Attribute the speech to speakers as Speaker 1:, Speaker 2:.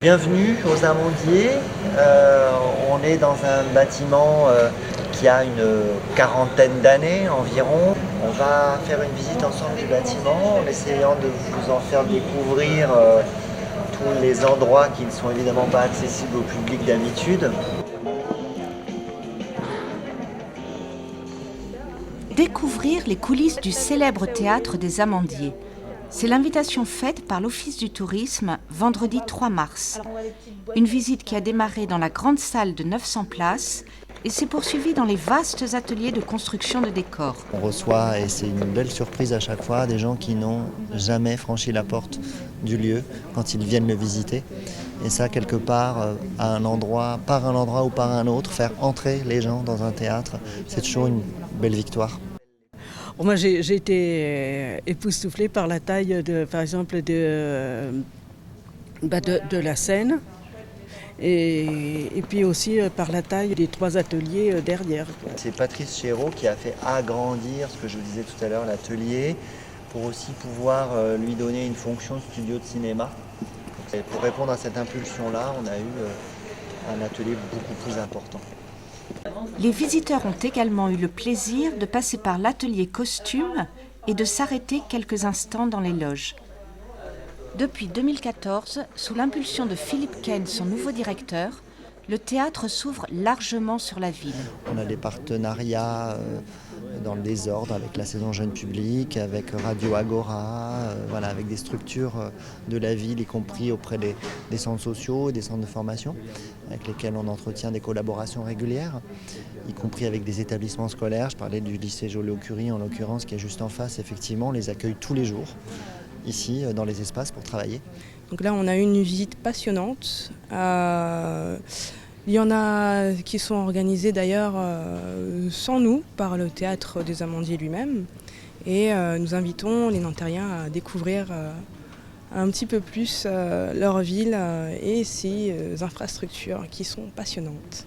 Speaker 1: Bienvenue aux Amandiers. On est dans un bâtiment qui a une quarantaine d'années environ. On va faire une visite ensemble du bâtiment en essayant de vous en faire découvrir tous les endroits qui ne sont évidemment pas accessibles au public d'habitude.
Speaker 2: Découvrir les coulisses du célèbre théâtre des Amandiers. C'est l'invitation faite par l'Office du tourisme vendredi 3 mars. Une visite qui a démarré dans la grande salle de 900 places et s'est poursuivie dans les vastes ateliers de construction de décors.
Speaker 1: On reçoit, et c'est une belle surprise à chaque fois, des gens qui n'ont jamais franchi la porte du lieu quand ils viennent le visiter. Et ça, quelque part, à un endroit, par un endroit ou par un autre, faire entrer les gens dans un théâtre, c'est toujours une belle victoire.
Speaker 3: Moi, j'ai été époustouflée par la taille, par exemple, de la scène et puis aussi par la taille des 3 ateliers derrière.
Speaker 1: C'est Patrice Chéreau qui a fait agrandir, ce que je vous disais tout à l'heure, l'atelier, pour aussi pouvoir lui donner une fonction de studio de cinéma. Et pour répondre à cette impulsion-là, on a eu un atelier beaucoup plus important.
Speaker 2: Les visiteurs ont également eu le plaisir de passer par l'atelier costume et de s'arrêter quelques instants dans les loges. Depuis 2014, sous l'impulsion de Philippe Ken, son nouveau directeur, le théâtre s'ouvre largement sur la ville.
Speaker 1: On a des partenariats dans le désordre avec la saison jeune public, avec Radio Agora, avec des structures de la ville, y compris auprès des centres sociaux et des centres de formation, avec lesquels on entretient des collaborations régulières, y compris avec des établissements scolaires. Je parlais du lycée Joliot-Curie en l'occurrence, qui est juste en face, effectivement, on les accueille tous les jours, ici, dans les espaces pour travailler.
Speaker 4: Donc là, on a eu une visite passionnante. Il y en a qui sont organisés d'ailleurs sans nous, par le Théâtre des Amandiers lui-même. Et nous invitons les Nantériens à découvrir un petit peu plus leur ville et ses infrastructures qui sont passionnantes.